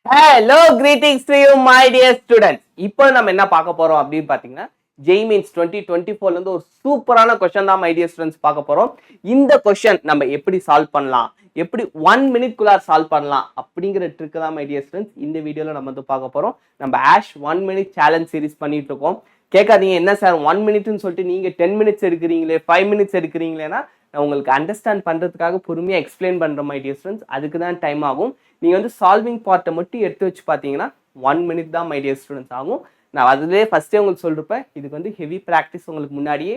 Hello, greetings to you, my dear students. இப்போ நம்ம என்ன பார்க்க போறோம் அப்படின்னு பாத்தீங்கன்னா ஜெய் மீன்ஸ் 2024 இருந்து ஒரு சூப்பரான கொஸ்டின் தான் மை டியர் ஸ்டூடெண்ட்ஸ் பார்க்க போறோம். இந்த கொஸ்டின் நம்ம எப்படி சால்வ் பண்ணலாம், எப்படி 1 மினிட்குள்ள சால்வ் பண்ணலாம் அப்படிங்கிற ட்ரிக் தான் மை டியர் ஸ்டூடெண்ட்ஸ் இந்த வீடியோல நம்ம வந்து பார்க்க போறோம். நம்ம ஆஷ் 1 மினிட் சேலஞ்ச் சீரிஸ் பண்ணிட்டு இருக்கோம். கேட்காதீங்க என்ன சார் 1 மினிட்னு சொல்லிட்டு நீங்க 10 மினிட்ஸ் எடுக்கிறீங்களே 5 மினிட்ஸ் எடுக்கிறீங்களேன்னா நான் உங்களுக்கு அண்டர்ஸ்டாண்ட் பண்றதுக்காக பொறுமையா எக்ஸ்பிளைன் பண்றேன் மை டியர் ஸ்டூடெண்ட்ஸ். அதுக்கு தான் டைம் ஆகும். நீங்க வந்து சால்விங் பார்ட்டை மட்டும் எடுத்து வச்சு பார்த்தீங்கன்னா 1 மினிட் தான் மை டியர் ஸ்டூடெண்ட்ஸ் ஆகும். நான் அதுலேயே ஃபர்ஸ்டே உங்களுக்கு சொல்லிருப்பேன், இதுக்கு வந்து ஹெவி ப்ராக்டிஸ் உங்களுக்கு முன்னாடியே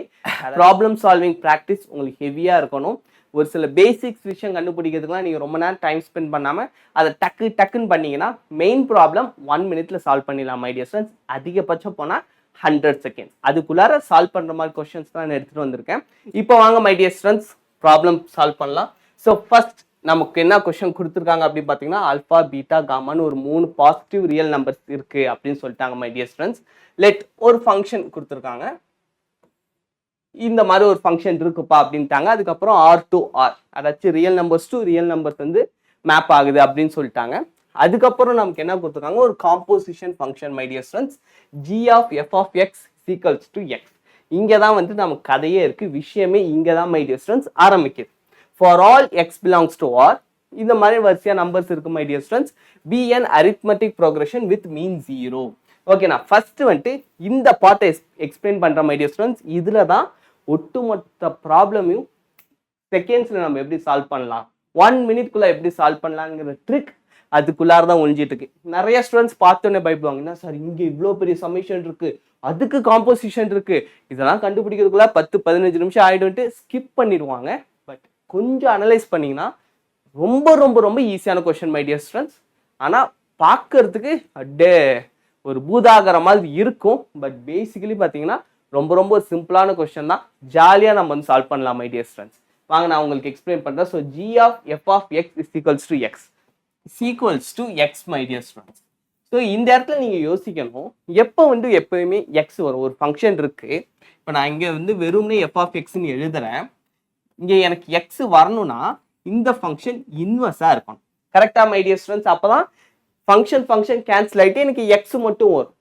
ப்ராப்ளம் சால்விங் ப்ராக்டிஸ் உங்களுக்கு ஹெவியாக இருக்கணும். ஒரு சில பேசிக்ஸ் விஷயம் கண்டுபிடிக்கிறதுக்குலாம் நீங்கள் ரொம்ப நேரம் டைம் ஸ்பெண்ட் பண்ணாமல் அதை டக்குன்னு பண்ணீங்கன்னா மெயின் ப்ராப்ளம் 1 மினிட்ல சால்வ் பண்ணிடலாம் மை டியர் ஸ்டூடெண்ட்ஸ். அதிகபட்சம் போனால் 100 செகண்ட்ஸ். அதுக்குள்ளார சால்வ் பண்ணுற மாதிரி கொஸ்டின்ஸ் தான் நான் எடுத்துகிட்டு வந்திருக்கேன். இப்போ வாங்க my dear students problem solve பண்ணலாம். ஸோ ஃபர்ஸ்ட் நமக்கு என்ன கொஸ்டின் கொடுத்துருக்காங்க அப்படின்னு பார்த்தீங்கன்னா ஆல்ஃபா பீட்டா காமான்னு ஒரு 3 பாசிட்டிவ் ரியல் நம்பர்ஸ் இருக்கு அப்படின்னு சொல்லிட்டாங்க மை டியர் ஸ்டூடெண்ட்ஸ். லெட் ஒரு ஃபங்க்ஷன் கொடுத்துருக்காங்க, இந்த மாதிரி ஒரு ஃபங்க்ஷன் இருக்குப்பா அப்படின்ட்டாங்க. அதுக்கப்புறம் ஆர் டு ஆர், அதாச்சும் real numbers to real numbers வந்து மேப் ஆகுது அப்படின்னு சொல்லிட்டாங்க. அதுக்கப்புறம் நமக்கு என்ன கொடுத்துருக்காங்க, ஒரு composition function my dear students, G of F of X equals to X. இங்கே தான் வந்து நமக்கு கதையே இருக்கு, விஷயமே இங்கே தான் மை டியர் ஸ்டூடெண்ட்ஸ் ஆரம்பிக்குது. For all x belongs to R, இந்த மாதிரி வரிசையா நம்பர்ஸ் இருக்கு my dear students. be an arithmetic progression with mean 0. ஓகேண்ணா, ஃபர்ஸ்ட் வந்துட்டு இந்த பார்ட்டை எக்ஸ்பிளைன் பண்ற மை டியர் ஸ்டூடெண்ட்ஸ். இதுல தான் ஒட்டுமொத்த ப்ராப்ளமையும் செகண்ட்ஸ்ல நம்ம எப்படி சால்வ் பண்ணலாம், 1 மினிட்குள்ள எப்படி சால்வ் பண்ணலாங்கிற ட்ரிக் அதுக்குள்ளார தான் ஒழிஞ்சிட்டு இருக்கு. நிறைய ஸ்டூடெண்ட்ஸ் பார்த்தோன்னே பயப்படுவாங்க, என்ன சார் இங்க இவ்வளோ பெரிய சமேஷன் இருக்கு, அதுக்கு காம்போசிஷன் இருக்கு, இதெல்லாம் கண்டுபிடிக்கிறதுக்குள்ள 10-15 நிமிஷம் ஆயிடும்ட்டு ஸ்கிப் பண்ணிடுவாங்க. பட் கொஞ்சம் அனலைஸ் பண்ணீங்கன்னா ரொம்ப ரொம்ப ரொம்ப ஈஸியான கொஸ்டின் மை டியர் ஸ்டூடெண்ட்ஸ். ஆனால் பார்க்கறதுக்கு அப்படியே ஒரு பூதாகர மாதிரி இருக்கும். பட் பேசிக்கலி பார்த்தீங்கன்னா ரொம்ப ரொம்ப சிம்பிளான கொஸ்டின் தான், ஜாலியாக நம்ம வந்து சால்வ் பண்ணலாம் மை டியர் ஸ்டூடெண்ட்ஸ். வாங்க நான் உங்களுக்கு எக்ஸ்பிளைன் பண்ணுறேன். So G of F of X is equals to X my dear students. So இந்த இடத்துல நீங்கள் யோசிக்கணும், எப்போ வந்து எப்போயுமே எக்ஸ் வரும், ஒரு ஃபங்க்ஷன் இருக்கு. இப்போ நான் இங்கே வந்து வெறும்னே எஃப் ஆஃப் எக்ஸ்ன்னு எழுதுறேன். இங்கே எனக்கு எக்ஸ் வரணும்னா இந்த ஃபங்க்ஷன் இன்வர்ஸாக இருக்கணும். கரெக்டாக மை டியர் ஸ்டூடெண்ட்ஸ்? அப்போ தான் ஃபங்க்ஷன் கேன்சல் ஆகிட்டு எனக்கு எக்ஸ் மட்டும் வரும்.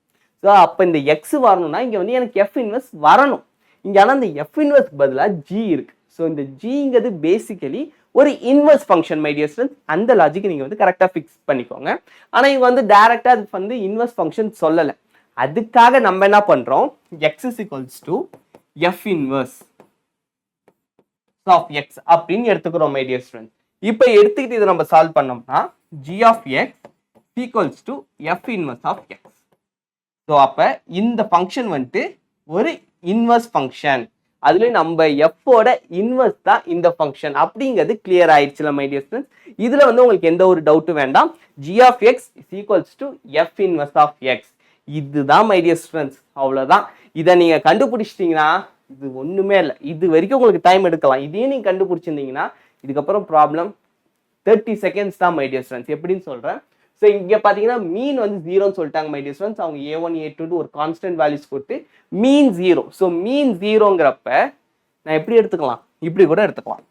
ஸோ அப்போ இந்த எக்ஸ் வரணும்னா இங்கே வந்து எனக்கு எஃப் இன்வர்ஸ் வரணும். இங்கே ஆனால் இந்த எஃப் இன்வர்ஸ்க்கு பதிலாக ஜி இருக்கு. ஸோ இந்த ஜிங்கிறது பேசிக்கலி ஒரு inverse function my dear students. அந்த லாஜிக் நீங்கள் வந்து கரெக்டாக ஃபிக்ஸ் பண்ணிக்கோங்க. ஆனால் இங்கே வந்து டைரெக்டாக அது வந்து இன்வர்ஸ் ஃபங்க்ஷன் சொல்லலை. அதுக்காக நம்ம என்ன பண்ணுறோம், X is equals to F inverse of X அப்படின்னு எடுத்துக்கிறோம் மை டியர் ஸ்டூடெண்ட்ஸ். இப்போ எடுத்துக்கிட்டு இதை நம்ம சால்வ் பண்ணோம்னா G of X equals to F inverse of X. So அப்போ இந்த ஃபங்க்ஷன் வந்துட்டு ஒரு இன்வர்ஸ் ஃபங்க்ஷன், அதுல நம்ம எஃபோட இன்வர்ஸ் தான் இந்த ஃபங்க்ஷன் அப்படிங்கிறது கிளியர் ஆயிடுச்சுல மை டியர் ஸ்டூடெண்ட்ஸ். இதுல வந்து உங்களுக்கு எந்த ஒரு டவுட்டும் வேண்டாம். G of X is equals to F inverse of X, இதுதான் மை டியர் ஸ்டூடெண்ட்ஸ். அவ்வளோதான். இதை நீங்க கண்டுபிடிச்சிட்டீங்கன்னா இது ஒண்ணுமே இல்லை. இது வரைக்கும் உங்களுக்கு டைம் எடுக்கலாம். இதையும் நீங்க கண்டுபிடிச்சிருந்தீங்கன்னா இதுக்கப்புறம் ப்ராப்ளம் 30 செகண்ட்ஸ் தான் மை டியர் ஸ்டூடெண்ட்ஸ். எப்படின்னு சொல்றேன். ஸோ இங்க பாத்தீங்கன்னா மீன் வந்து 0ன்னு சொல்லிட்டாங்க மை டியர் ஸ்டூடெண்ட்ஸ். அவங்க A1 A2 ஒரு கான்ஸ்டன்ட் வேல்யூஸ் கொடுத்து மீன் 0. ஸோ மீன் 0ங்கிறப்ப நான் எப்படி எடுத்துக்கலாம், இப்படி கூட எடுத்துக்கலாம்,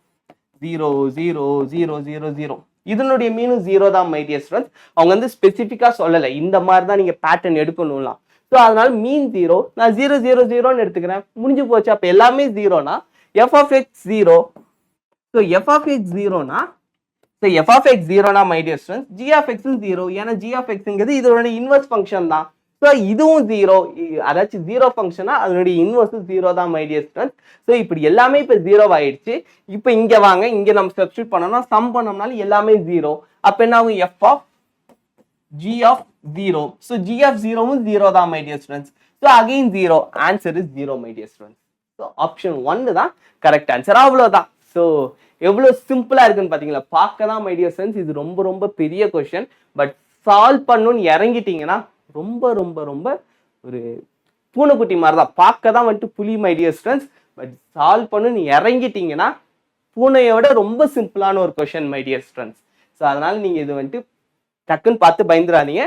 0 0 0 0 0. இதனுடைய மீனும் 0 தான் மை டியர் ஸ்டூடெண்ட்ஸ். அவங்க வந்து ஸ்பெசிஃபிக்கா சொல்லலை இந்த மாதிரி தான் நீங்க பேட்டர்ன் எடுக்கணும்லாம். ஸோ அதனால மீன் 0, நான் 0 0 0ன்னு எடுத்துக்கிறேன், முடிஞ்சு போச்சு. அப்போ எல்லாமே 0னா f of x 0. So f of x 0னா எஃப் ஆஃப் எக்ஸ் 0னா my dear students G of எக்ஸும் 0. ஏன்னா ஜி ஆஃப் எக்ஸுங்கிறது இதோட இன்வர்ஸ் ஃபங்க்ஷன் தான். ஸோ இதுவும் 0, அதாச்சும் 0 ஃபங்க்ஷனா அதனுடைய இன்வர்ஸும் 0 தான் மை டியர் ஸ்டூடெண்ட்ஸ். ஸோ இப்படி எல்லாமே இப்போ 0 ஆயிடுச்சு. இப்போ இங்க வாங்க, இங்க நம்ம சப்ஸ்டிட்யூட் பண்ணோம்னா சம் பண்ணோம்னாலும் எல்லாமே 0. அப்போ என்ன ஆகும், F of g of 0. So g of 0 is 0 தான் my dear students. So again 0. Answer is 0 my dear students. So option 1 தான் correct answer. அவ்வளவுதான். So எவ்வளவு சிம்பிளா இருக்குன்னு பாத்தீங்களா? பார்க்க தான் my dear students இது ரொம்ப ரொம்ப பெரிய கொஸ்டின். பட் சால்வ் பண்ணணும்னு இறங்கிட்டீங்கன்னா ரொம்ப ரொம்ப ரொம்ப ஒரு பூனைக்குட்டி மாதிரி தான். பார்க்க தான் வந்துட்டு புலி my dear students. But solve பண்ணணும்னு இறங்கிட்டீங்கன்னா பூனையோட ரொம்ப சிம்பிளான ஒரு question my dear students. So அதனால நீங்க இது வந்துட்டு டக்குன்னு பார்த்து பயந்துடாதீங்க.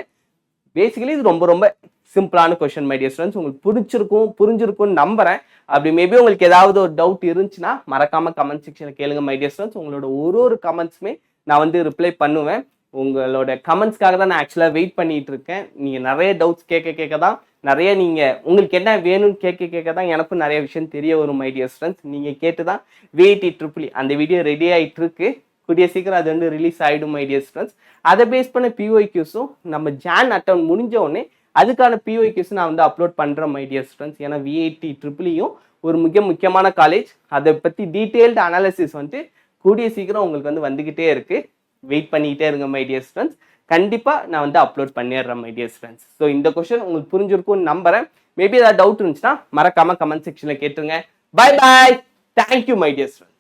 பேசிக்கலி இது ரொம்ப ரொம்ப சிம்பிளான கொஸ்டின் மை டியர் ஸ்டூடெண்ட்ஸ். உங்களுக்கு புரிஞ்சிருக்கும்னு நம்புறேன். அப்படி மேபி உங்களுக்கு ஏதாவது ஒரு டவுட் இருந்துச்சுன்னா மறக்காம கமெண்ட் செக்ஷன்ல கேளுங்க மை டியர் ஸ்டூடெண்ட்ஸ். உங்களோட ஒரு கமெண்ட்ஸுமே நான் வந்து ரிப்ளை பண்ணுவேன். உங்களோட கமெண்ட்ஸ்க்காக தான் நான் ஆக்சுவலாக வெயிட் பண்ணிட்டு இருக்கேன். நீங்கள் நிறைய டவுட்ஸ் கேட்க தான் நிறைய நீங்கள் உங்களுக்கு என்ன வேணும்னு கேட்க தான் எனக்கும் நிறைய விஷயம் தெரிய வரும் மை டியர் ஸ்டூடெண்ட்ஸ். நீங்கள் கேட்டு தான் VIT ட்ரிபிள் அந்த வீடியோ ரெடி ஆகிட்டு இருக்கு. கூடிய சீக்கிரம் அது வந்து ரிலீஸ் ஆகிடும் மை டியர் ஸ்டூடெண்ட்ஸ். அதை பேஸ் பண்ண PYQஸும் நம்ம ஜான் அட்டெம்ப்ட் முடிஞ்ச உடனே அதுக்கான PYQஸும் நான் வந்து அப்லோட் பண்ணுறேன் மை டியர் ஸ்டூடெண்ட்ஸ். ஏன்னா VIT ட்ரிபிளையும் ஒரு முக்கியமான காலேஜ். அதை பற்றி டீட்டெயில்டு அனாலிசிஸ் வந்துட்டு கூடிய சீக்கிரம் உங்களுக்கு வந்து வந்துக்கிட்டே இருக்கு. வெயிட் பண்ணிக்கிட்டே இருங்க மை டியர் ஸ்டூடெண்ட்ஸ். கண்டிப்பாக நான் வந்து அப்லோட் பண்ணிடுறேன் மை டியர் ஃப்ரெண்ட்ஸ். ஸோ இந்த கொஸ்டின் உங்களுக்கு புரிஞ்சிருக்கும்னு நம்புறேன். மேபி ஏதாவது டவுட் இருந்துச்சுன்னா மறக்காம கமெண்ட் செக்ஷனில் கேட்டுருங்க. Bye bye. Thank you my dear friends.